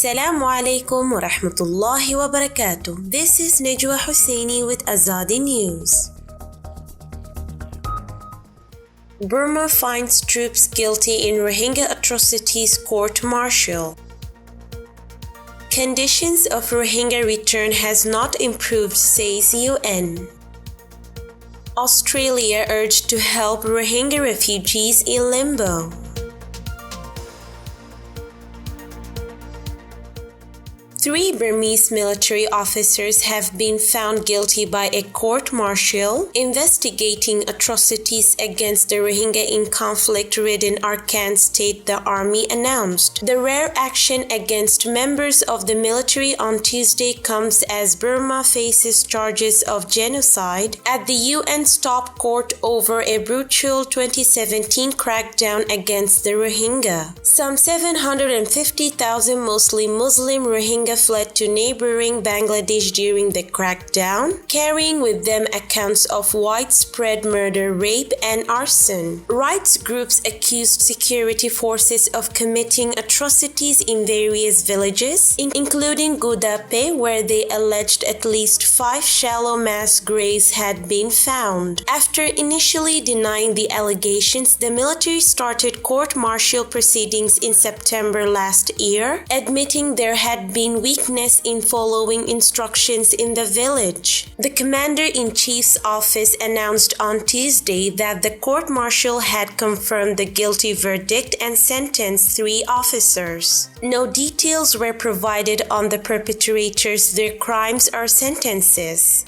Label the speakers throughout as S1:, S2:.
S1: Assalamu alaikum wa rahmatullahi wa barakatuh. This is Najwa Husseini with Azadi News. Burma finds troops guilty in Rohingya atrocities court-martial. Conditions of Rohingya return has not improved, says UN. Australia urged to help Rohingya refugees in limbo. Three Burmese military officers have been found guilty by a court-martial investigating atrocities against the Rohingya in conflict-ridden Arakan state, the army announced. The rare action against members of the military on Tuesday comes as Burma faces charges of genocide at the UN's top court over a brutal 2017 crackdown against the Rohingya. Some 750,000 mostly Muslim Rohingya fled to neighboring Bangladesh during the crackdown, carrying with them accounts of widespread murder, rape, and arson. Rights groups accused security forces of committing atrocities in various villages, including Gudape, where they alleged at least 5 shallow mass graves had been found. After initially denying the allegations, the military started court-martial proceedings in September last year, admitting there had been weakness in following instructions in the village. The Commander-in-Chief's office announced on Tuesday that the court-martial had confirmed the guilty verdict and sentenced 3 officers. No details were provided on the perpetrators, their crimes, or sentences.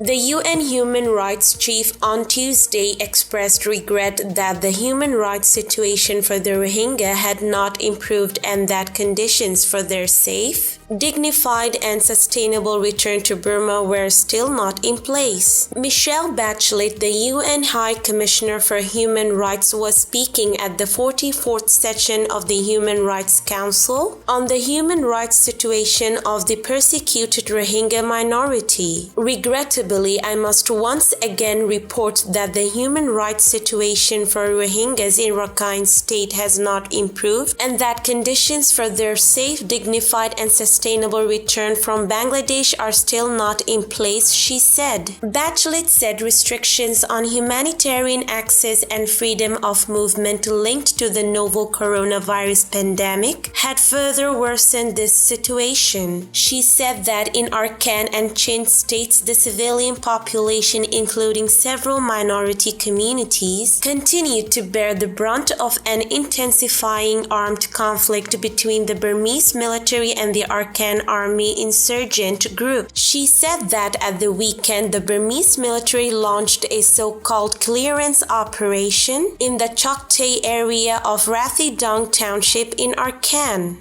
S1: The UN Human Rights Chief on Tuesday expressed regret that the human rights situation for the Rohingya had not improved and that conditions for their safe, dignified and sustainable return to Burma were still not in place. Michelle Bachelet, the UN High Commissioner for Human Rights, was speaking at the 44th session of the Human Rights Council on the human rights situation of the persecuted Rohingya minority. Regrettably, I must once again report that the human rights situation for Rohingyas in Rakhine State has not improved and that conditions for their safe, dignified and sustainable return from Bangladesh are still not in place, she said. Bachelet said restrictions on humanitarian access and freedom of movement linked to the novel coronavirus pandemic had further worsened this situation. She said that in Arakan and Chin states, the civilian population, including several minority communities, continued to bear the brunt of an intensifying armed conflict between the Burmese military and the Arakan army insurgent group. She said that at the weekend, the Burmese military launched a so-called clearance operation in the Chokte area of Rathidong Township in Arakan.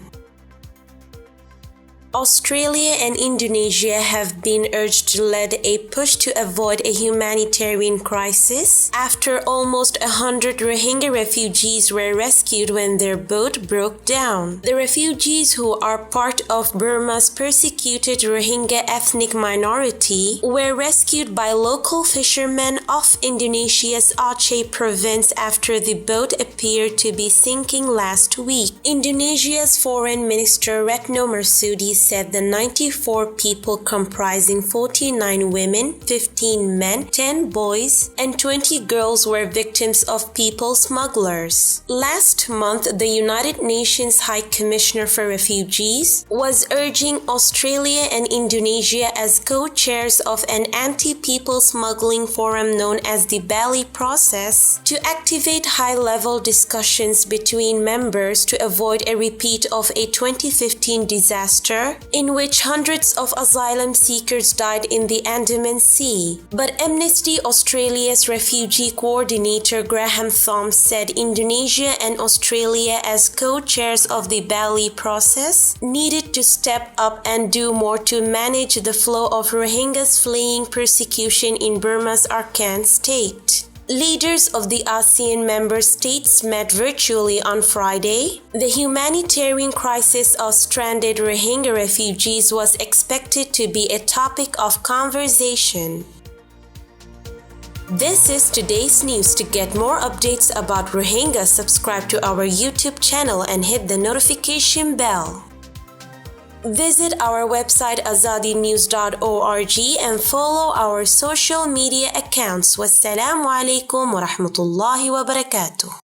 S1: Australia and Indonesia have been urged to lead a push to avoid a humanitarian crisis after almost 100 Rohingya refugees were rescued when their boat broke down. The refugees, who are part of Burma's persecuted Rohingya ethnic minority, were rescued by local fishermen off Indonesia's Aceh province after the boat appeared to be sinking last week. Indonesia's Foreign Minister Retno Marsudi said the 94 people comprising 49 women, 15 men, 10 boys, and 20 girls were victims of people smugglers. Last month, the United Nations High Commissioner for Refugees was urging Australia and Indonesia as co-chairs of an anti-people smuggling forum known as the Bali Process to activate high-level discussions between members to avoid a repeat of a 2015 disaster in which hundreds of asylum seekers died in the Andaman Sea. But Amnesty Australia's refugee coordinator Graham Thom said Indonesia and Australia, as co-chairs of the Bali Process, needed to step up and do more to manage the flow of Rohingyas fleeing persecution in Burma's Arakan state. Leaders of the ASEAN member states met virtually on Friday. The humanitarian crisis of stranded Rohingya refugees was expected to be a topic of conversation. This is today's news. To get more updates about Rohingya, subscribe to our YouTube channel and hit the notification bell. Visit our website azadinews.org and follow our social media accounts. Wassalamu alaikum wa rahmatullahi wa barakatuh.